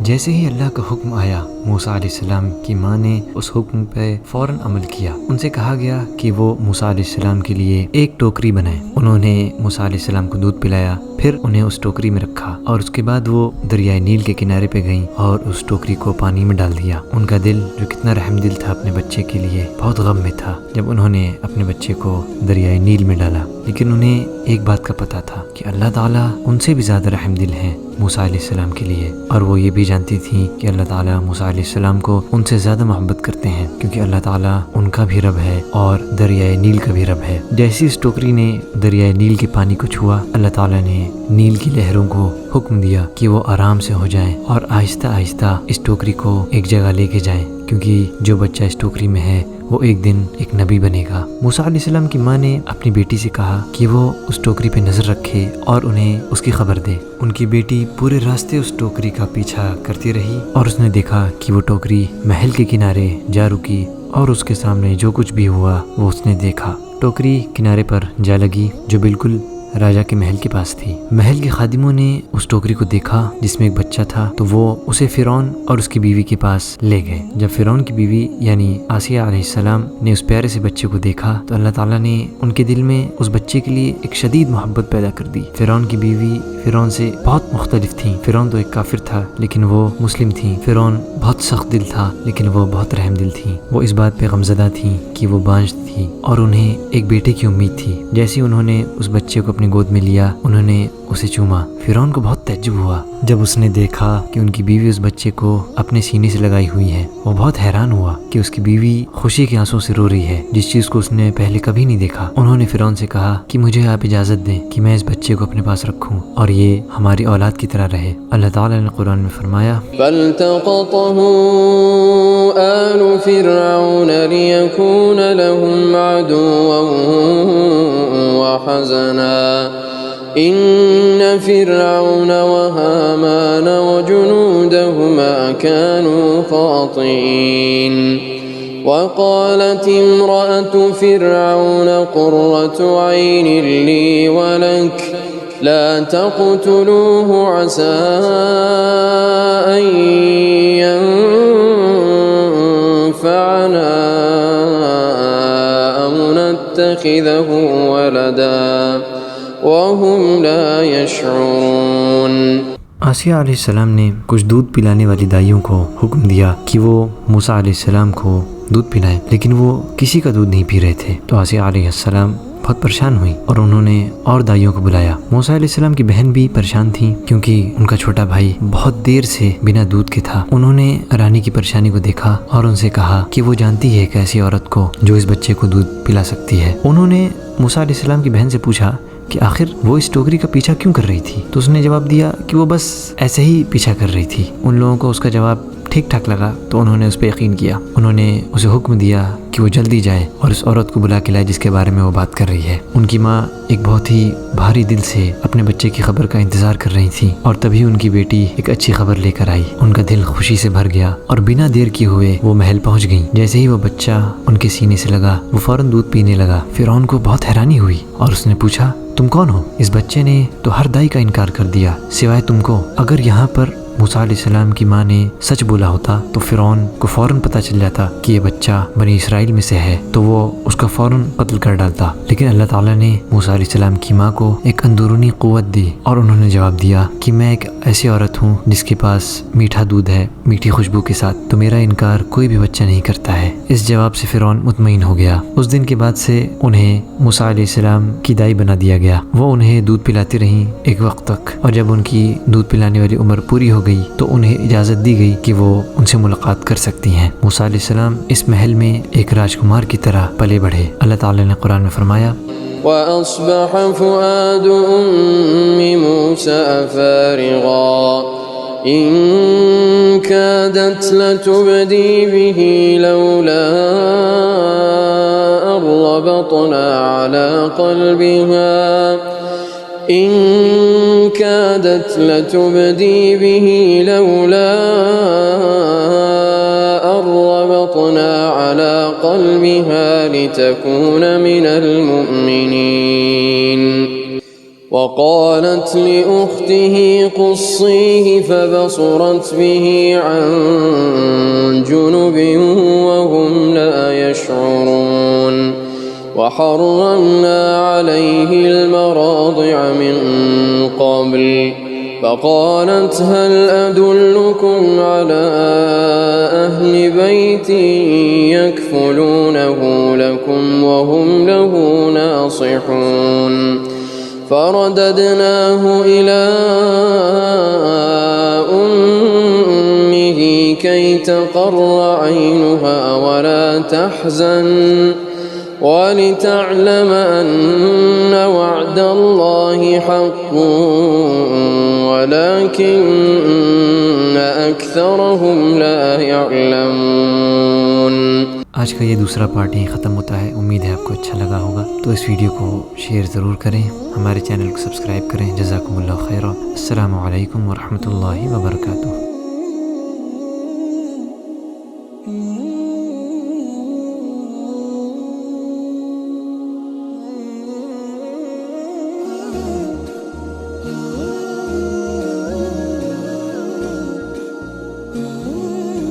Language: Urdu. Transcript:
جیسے ہی اللہ کا حکم آیا موسیٰ علیہ السلام کی ماں نے اس حکم پہ فوراً عمل کیا۔ ان سے کہا گیا کہ وہ موسیٰ علیہ السلام کے لیے ایک ٹوکری بنائیں۔ انہوں نے موسیٰ علیہ السلام کو دودھ پلایا، پھر انہیں اس ٹوکری میں رکھا اور اس کے بعد وہ دریائے نیل کے کنارے پہ گئیں اور اس ٹوکری کو پانی میں ڈال دیا۔ ان کا دل جو کتنا رحم دل تھا اپنے بچے کے لیے، بہت غم میں تھا جب انہوں نے اپنے بچے کو دریائے نیل میں ڈالا۔ لیکن انہیں ایک بات کا پتہ تھا کہ اللہ تعالیٰ ان سے بھی زیادہ رحم دل ہیں موسیٰ علیہ السلام کے لیے، اور وہ یہ بھی جانتی تھیں کہ اللہ تعالیٰ موسیٰ علیہ السلام کو ان سے زیادہ محبت کرتے ہیں، کیونکہ اللہ تعالیٰ ان کا بھی رب ہے اور دریائے نیل کا بھی رب ہے۔ جیسی اس ٹوکری نے دریائے نیل کے پانی کو چھوا، اللہ تعالیٰ نے نیل کی لہروں کو حکم دیا کہ وہ آرام سے ہو جائیں اور آہستہ آہستہ اس ٹوکری کو ایک جگہ لے کے جائیں، کیونکہ جو بچہ اس ٹوکری میں ہے وہ ایک دن ایک نبی بنے گا۔ موسیٰ علیہ السلام کی ماں نے اپنی بیٹی سے کہا کہ وہ اس ٹوکری پہ نظر رکھے اور انہیں اس کی خبر دے۔ ان کی بیٹی پورے راستے اس ٹوکری کا پیچھا کرتی رہی اور اس نے دیکھا کہ وہ ٹوکری محل کے کنارے جا رکی اور اس کے سامنے جو کچھ بھی ہوا وہ اس نے دیکھا۔ ٹوکری کنارے پر جا لگی جو بالکل راجہ کے محل کے پاس تھی۔ محل کے خادموں نے اس ٹوکری کو دیکھا جس میں ایک بچہ تھا، تو وہ اسے فرعون اور اس کی بیوی کے پاس لے گئے۔ جب فرعون کی بیوی یعنی آسیہ علیہ السلام نے اس پیارے سے بچے کو دیکھا تو اللہ تعالیٰ نے ان کے دل میں اس بچے کے لیے ایک شدید محبت پیدا کر دی۔ فرعون کی بیوی فرعون سے بہت مختلف تھی۔ فرعون تو ایک کافر تھا لیکن وہ مسلم تھی۔ فرعون بہت سخت دل تھا لیکن وہ بہت رحم دل تھی۔ وہ اس بات پہ غمزدہ تھی کہ وہ بانجھ تھی اور انہیں ایک بیٹے کی امید تھی۔ جیسے انہوں نے اس بچے کو اپنی گود میں لیا، انہوں نے اسے چوما۔ فرعون کو بہت تعجب ہوا جب اس نے دیکھا کہ ان کی بیوی اس بچے کو اپنے سینے سے لگائی ہوئی ہے۔ وہ بہت حیران ہوا کہ اس کی بیوی خوشی کے آنسوں سے رو رہی ہے، جس چیز کو اس نے پہلے کبھی نہیں دیکھا۔ انہوں نے فرعون سے کہا کہ مجھے آپ اجازت دیں کہ میں اس بچے کو اپنے پاس رکھوں اور یہ ہماری اولاد کی طرح رہے۔ اللہ تعالیٰ نے قرآن میں فرمایا فَالْتَقَطَهُ آلُ فِرْعَوْنَ لِيَكُونَ لَهُمْ عَدُوًّا وَحَزَنًا إِنَّ فِرْعَوْنَ وَهَامَانَ وَجُنُودَهُمَا كَانُوا خَاطِئِينَ وَقَالَتِ امْرَأَةُ فِرْعَوْنَ قُرَّةُ عَيْنٍ لِّي وَلَكَ لَا تَقْتُلُوهُ عَسَىٰ أَن يَنفَعَنَا أَوْ نَتَّخِذَهُ وَلَدًا وَهُمْ لَا يَشْعُرُونَ۔ آسیہ علیہ السلام نے کچھ دودھ پلانے والی دائیوں کو حکم دیا کہ وہ موسیٰ علیہ السلام کو دودھ پلائیں، لیکن وہ کسی کا دودھ نہیں پی رہے تھے۔ تو آسیہ علیہ السلام بہت پریشان ہوئی اور انہوں نے اور دائیوں کو بلایا۔ موسیٰ علیہ السلام کی بہن بھی پریشان تھی کیونکہ ان کا چھوٹا بھائی بہت دیر سے بنا دودھ کے تھا۔ انہوں نے رانی کی پریشانی کو دیکھا اور ان سے کہا کہ وہ جانتی ہے ایک ایسی عورت کو جو اس بچے کو دودھ پلا سکتی ہے۔ انہوں نے موسیٰ علیہ السلام کی بہن سے پوچھا کہ آخر وہ اس ٹوکری کا پیچھا کیوں کر رہی تھی؟ تو اس نے جواب دیا کہ وہ بس ایسے ہی پیچھا کر رہی تھی۔ ان لوگوں کو اس کا جواب ٹھیک ٹھاک لگا تو انہوں نے اس پہ یقین کیا۔ انہوں نے اسے حکم دیا کہ وہ جلدی جائے اور اس عورت کو بلا کے لائے جس کے بارے میں وہ بات کر رہی ہے۔ ان کی ماں ایک بہت ہی بھاری دل سے اپنے بچے کی خبر کا انتظار کر رہی تھی اور تبھی ان کی بیٹی ایک اچھی خبر لے کر آئی۔ ان کا دل خوشی سے بھر گیا اور بنا دیر کیے ہوئے وہ محل پہنچ گئیں۔ جیسے ہی وہ بچہ ان کے سینے سے لگا وہ فوراً دودھ پینے لگا۔ فرعون کو بہت حیرانی ہوئی اور اس نے پوچھا تم کون ہو؟ اس بچے نے تو ہر دائی کا انکار کر دیا سوائے تم کو۔ اگر یہاں پر موسیٰ علیہ السلام کی ماں نے سچ بولا ہوتا تو فرعون کو فوراً پتہ چل جاتا کہ یہ بچہ بنی اسرائیل میں سے ہے تو وہ اس کا فوراً قتل کر ڈالتا۔ لیکن اللہ تعالیٰ نے موسیٰ علیہ السلام کی ماں کو ایک اندرونی قوت دی اور انہوں نے جواب دیا کہ میں ایک ایسی عورت ہوں جس کے پاس میٹھا دودھ ہے میٹھی خوشبو کے ساتھ، تو میرا انکار کوئی بھی بچہ نہیں کرتا ہے۔ اس جواب سے فرعون مطمئن ہو گیا۔ اس دن کے بعد سے انہیں موسیٰ علیہ السلام کی دائی بنا دیا گیا۔ وہ انہیں دودھ پلاتی رہیں ایک وقت تک، اور جب ان کی دودھ پلانے والی عمر پوری ہو گئی تو انہیں اجازت دی گئی کہ وہ ان سے ملاقات کر سکتی ہیں۔ موسیٰ علیہ السلام اس محل میں ایک راجکمار کی طرح پلے بڑھے۔ اللہ تعالیٰ نے قرآن میں فرمایا وَأَصْبَحَ فُؤَادُ أُمِّ مُوسَىٰ فَارِغًا إِن كَادَتْ لَتُبْدِي بِهِ لَوْلَا أَن رَّبَطْنَا عَلَىٰ قَلْبِهَا إِن كَادَتْ لَتُبْدِي بِهِ لَوْلَا أَن رَّبَطْنَا عَلَىٰ قَلْبِهَا لِتَكُونَ مِنَ الْمُؤْمِنِينَ وقالت لأخته قصيه فبصرت به عن جنب وهم لا يشعرون وحرمنا عليه المراضع من قبل فقالت هل أدلكم على أهل بيت يكفلونه لكم وهم له ناصحون فرددناه إلى أمه كي تقر عينها ولا تحزن ولتعلم أن وعد الله حق ولكن أكثرهم لا يعلمون. آج کا یہ دوسرا پارٹ یہیں ختم ہوتا ہے. امید ہے آپ کو اچھا لگا ہوگا. تو اس ویڈیو کو شیئر ضرور کریں, ہمارے چینل کو سبسکرائب کریں. جزاکم اللہ خیرہ. السلام علیکم ورحمۃ اللہ وبرکاتہ.